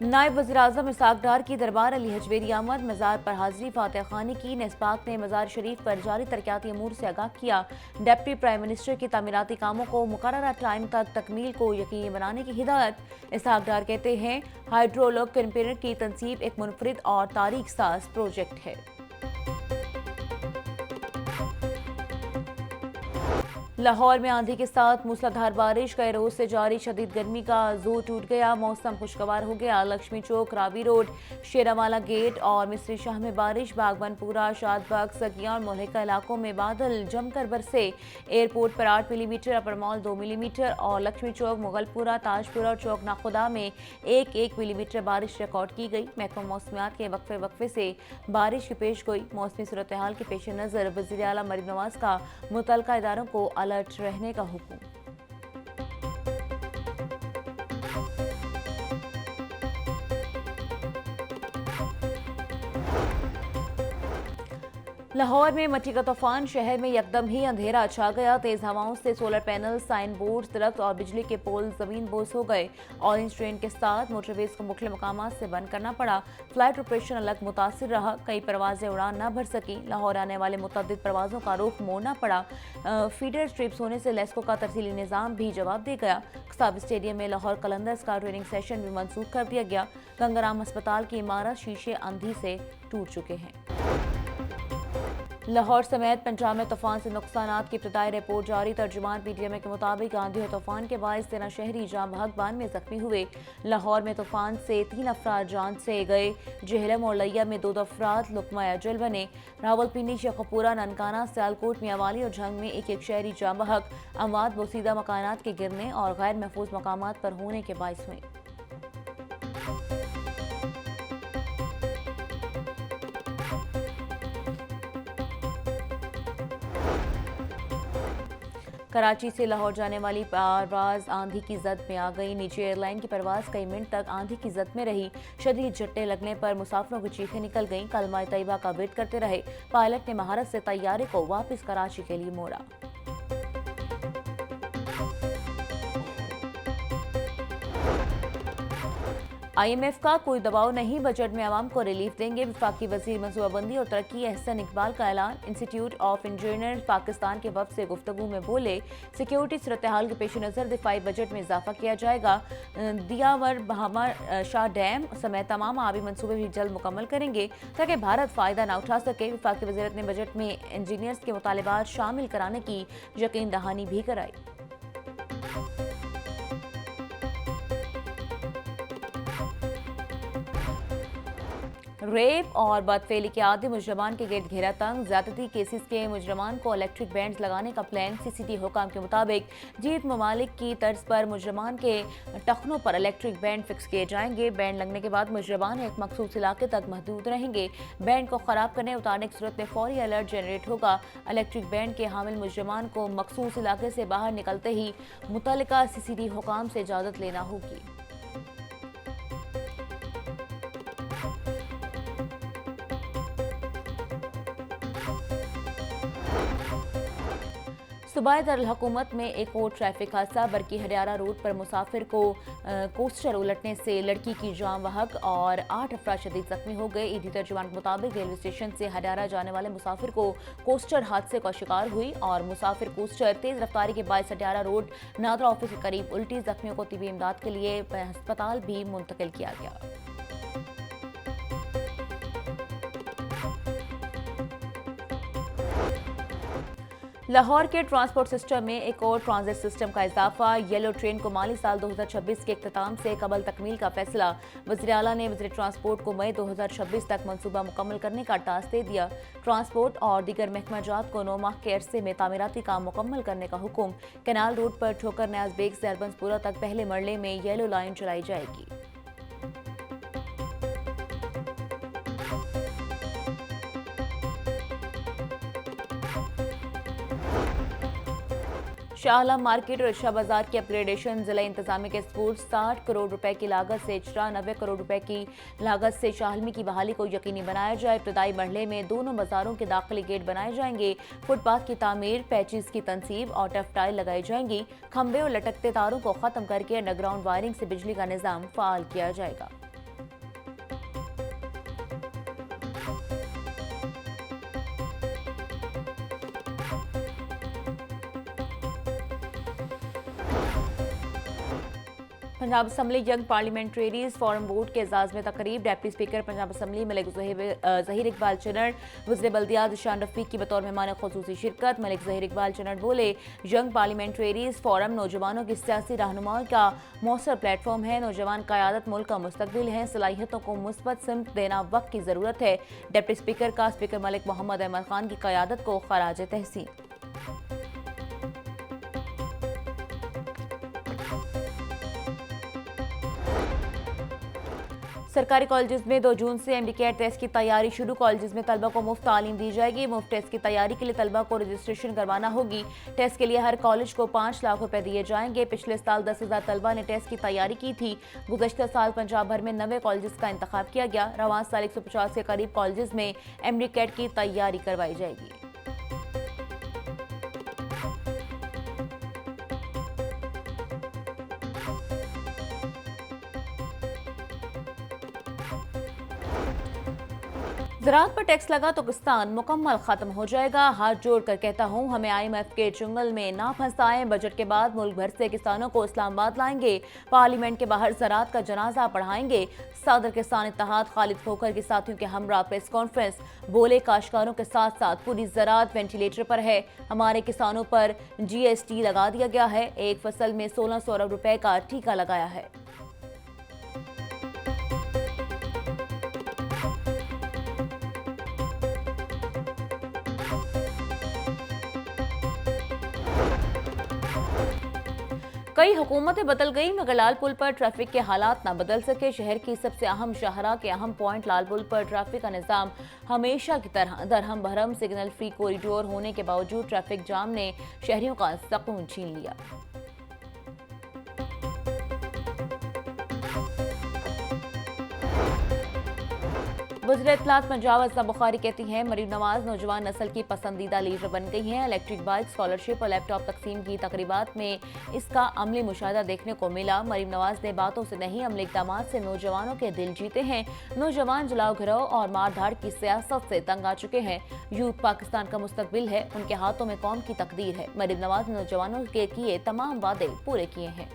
नायब वज़ीर-ए-आज़म इसहाक डार की दरबार अली हजवेरी आमद, मज़ार पर हाजिरी फातह खानी की। नेस्पाक ने मज़ार शरीफ पर जारी तरक्याती अमूर से आगाह किया। डिप्टी प्राइम मिनिस्टर की तामीराती कामों को मुकर्ररा टाइम तक तकमील को यकीनी बनाने की हिदायत। इसहाक डार कहते हैं, हाइड्रोलॉक कंपेनर की तनसीब एक मुनफरिद और तारीख साज प्रोजेक्ट है। लाहौर में आंधी के साथ मूसलाधार बारिश, कई रोज से जारी शदीद गर्मी का जोर टूट गया। मौसम खुशगवार हो गया। लक्ष्मी चौक, रावी रोड, शेरावाला गेट और मिस्री शाह में बारिश। बागबनपुरा, शादबाग, सगिया और मोहलिका इलाकों में बादल जमकर बरसे। एयरपोर्ट पर 8 मिलीमीटर, अपर मॉल 2 मिलीमीटर और लक्ष्मी चौक, मुगलपुरा, ताजपुरा और चौक नाखुदा में 1-1 मिलीमीटर बारिश रिकॉर्ड की गई। महकमा मौसमियात के वक्फे से बारिश की पेश गोई। मौसमी सूरत हाल के पेश नज़र वज़ीर आला मरीम नवाज का मुतल्लिका इदारों को अलर्ट रहने का हुक्म। लाहौर में मची का तूफान, शहर में यकदम ही अंधेरा छा गया। तेज हवाओं से सोलर पैनल, साइन बोर्ड, दरख्त और बिजली के पोल जमीन बोस हो गए। ऑरेंज ट्रेन के साथ मोटरवेज को मुख्तलिफ मकामात से बंद करना पड़ा। फ्लाइट ऑपरेशन अलग मुतासिर रहा। कई परवाजें उड़ान न भर सकी। लाहौर आने वाले मुतअद्दिद परवाजों का रुख मोड़ना पड़ा। फीडर स्ट्रिप्स होने से लेस्को का तरसीली निज़ाम भी जवाब दे गया। कसाब स्टेडियम में लाहौर कलंदर्स का ट्रेनिंग सेशन भी मनसूख कर दिया गया। गंगाराम अस्पताल की इमारत शीशे आंधी से टूट चुके हैं। लाहौर समेत पंजाब में तूफान से नुकसानात की इब्तदाई रिपोर्ट जारी। तर्जुमान पीटीएमए के मुताबिक आंधी और तूफान के बायस 13 शहरी जाम बहक बान में जख्मी हुए। लाहौर में तूफान से 3 अफराद जान से गए। जेहलम और लिया में 2 अफराद लुकमा अजल बने। रावलपिंडी, शेखपुरा, ननकाना, सियालकोट, मियावाली और झंग में 1-1 शहरी जाम बहक अमवात बोसीदा मकानात के गिरने और गैर महफूज मकामात पर होने के बायस हुए। कराची से लाहौर जाने वाली परवाज आंधी की जद में आ गई। निजी एयरलाइन की परवाज कई मिनट तक आंधी की जद में रही। शदीद झट्टे लगने पर मुसाफिरों की चीखें निकल गईं। कलमा तैयबा का वेट करते रहे। पायलट ने महारत से तैयारे को वापस कराची के लिए मोड़ा। IMF का कोई दबाव नहीं, बजट में आवाम को रिलीफ देंगे। वफाकी वजीर मनसूबाबंदी और तरक्की एहसन इकबाल का ऐलान। इंस्टीट्यूट ऑफ इंजीनियर पाकिस्तान के वफ्द से गुफ्तगू में बोले, सिक्योरिटी सूरत हाल के पेश नज़र दिफाई बजट में इजाफा किया जाएगा। दियावर बहामा शाह डैम समेत तमाम आबी मनसूबे भी जल्द मुकम्मल करेंगे ताकि भारत फ़ायदा न उठा सके। वफाकी वज़ीरत ने बजट में इंजीनियर्स के मुतालिबात शामिल कराने की यकीन दहानी भी कराई। रेप और बदफेली के आदि मुजरमान के गिरद घेरा तंग। ज्यादती केसेस के मुजरमान को इलेक्ट्रिक बैंड लगाने का प्लान। CCT हुकाम के मुताबिक जीत ममालिक की तर्ज पर मुजरमान के टखनों पर इलेक्ट्रिक बैंड फिक्स किए जाएंगे। बैंड लगने के बाद मुजरमान एक मखसूस इलाके तक महदूद रहेंगे। बैंड को खराब करने उतारने की सूरत में फौरी अलर्ट जनरेट होगा। इलेक्ट्रिक बैंड के हामिल मुजरमान को मखसूस इलाके से बाहर निकलते ही मुतल्लिका CCT हुकाम से इजाजत लेना होगी। सूबाई दारुल-हुकूमत में एक और ट्रैफिक हादसा। बरकी हरियारा रोड पर मुसाफिर को कोस्टर उलटने से लड़की की जान बहक और 8 अफराद शदीद जख्मी हो गए। ईदी तर्जुमान के मुताबिक रेलवे स्टेशन से हरियारा जाने वाले मुसाफिर को कोस्टर हादसे का शिकार हुई और मुसाफिर कोस्टर तेज रफ्तारी के बायस हरियारा रोड नादरा ऑफिस के करीब उल्टी। जख्मियों को तिबी इमदाद के लिए अस्पताल भी मुंतकिल किया गया। लाहौर के ट्रांसपोर्ट सिस्टम में एक और ट्रांजिट सिस्टम का इजाफा। येलो ट्रेन को माली साल 2026 के इख्तिताम से कबल तकमील का फैसला। वज़ीर आला ने वज़ीर ट्रांसपोर्ट को मई 2026 तक मंसूबा मुकम्मल करने का टास्क दे दिया। ट्रांसपोर्ट और दीगर महकमा जात को 9 माह के अरसे में तामीराती काम मुकम्मल करने का हुक्म। कैनाल रोड पर ठोकर न्याज बेग से अरबंसपुरा तक पहले मरले में येलो लाइन चलाई जाएगी। शाहआलम मार्केट और रिक्शा बाजार की अपग्रेडेशन। जिला इंतजामिया के स्कूल 60 करोड़ रुपए की लागत से 94 करोड़ रुपए की लागत से शाहलमी की बहाली को यकीनी बनाया जाए। इब्तदाई मरहले में दोनों बाजारों के दाखिली गेट बनाए जाएंगे। फुटपाथ की तामीर, पैचेस की तनसीब और टफ टाइल लगाई जाएंगी। खंबे और लटकते तारों को खत्म करके अंडरग्राउंड वायरिंग से बिजली का निजाम फाल किया जाएगा। Punjab assembly young parliamentarians forum board के एजाज में तकरीब। Deputy speaker Punjab assembly Malik Zaheer Iqbal Channar, वज़ीर बल्दियात शान रफीक की बतौर मेहमान खुसूसी शिरकत। मलिक जहीर इकबाल चन्नड़ बोले, यंग पार्लियामेंट्रेरीज फोरम नौजवानों की सियासी रहनुमाई का मौसर प्लेटफॉर्म है। नौजवान क़यादत मुल्क का मुस्तकबिल है। सलाहियतों को मुस्बत सिमत देना वक्त की ज़रूरत है। डिप्टी स्पीकर का स्पीकर मलिक मोहम्मद अहमद खान की क़यादत को खराज तहसीन। सरकारी कॉलेज में 2 जून से एमडीकेट टेस्ट की तैयारी शुरू। कॉलेज में तलबा को मुफ्त तालीम दी जाएगी। मुफ्त टेस्ट की तैयारी के लिए तलबा को रजिस्ट्रेशन करवाना होगी। टेस्ट के लिए हर कॉलेज को 5 लाख रुपए दिए जाएंगे। पिछले साल 10,000 तलबा ने टेस्ट की तैयारी की थी। गुज़श्ता साल पंजाब भर में 9 कॉलेज का इंतखाब किया गया। रवां साल 150 के करीब कॉलेज में एमडीकेट की तैयारी करवाई जाएगी। ज़राअत पर टैक्स लगा तो किसान मुकम्मल खत्म हो जाएगा। हाथ जोड़कर कहता हूँ, हमें IMF के चुंगल में ना फंसाएं। बजट के बाद मुल्क भर से किसानों को इस्लामाबाद लाएंगे। पार्लियामेंट के बाहर ज़राअत का जनाजा पढ़ाएंगे। सदर किसान इत्तेहाद खालिद खोखर के साथियों के हमरा प्रेस कॉन्फ्रेंस। बोले, काश्तकारों के साथ साथ पूरी ज़राअत वेंटिलेटर पर है। हमारे किसानों पर GST लगा दिया गया है। एक फसल में 1600 अरब रुपए का टीका लगाया है। कई हुकूमतें बदल गई मगर लाल पुल पर ट्रैफिक के हालात ना बदल सके। शहर की सबसे अहम शाहरा के अहम पॉइंट लाल पुल पर ट्रैफिक का निज़ाम हमेशा की तरह दरहम बरहम सिग्नल फ्री कॉरिडोर होने के बावजूद ट्रैफिक जाम ने शहरियों का सुकून छीन लिया। वज़ीर इत्तलात पंजाब असद बुखारी कहती हैं, मरीम नवाज नौजवान नस्ल की पसंदीदा लीडर बन गई हैं। इलेक्ट्रिक बाइक, स्कॉलरशिप और लैपटॉप तकसीम की तकरीबात में इसका अमली मुशाहदा देखने को मिला। मरीम नवाज ने बातों से नहीं अमली इक़दामात से नौजवानों के दिल जीते हैं। नौजवान जलाओ घराओ और मारधाड़ की सियासत से तंग आ चुके हैं। यूथ पाकिस्तान का मुस्तकबिल है, उनके हाथों में कौम की तकदीर है। मरीम नवाज ने नौजवानों के किए तमाम वादे पूरे किए हैं।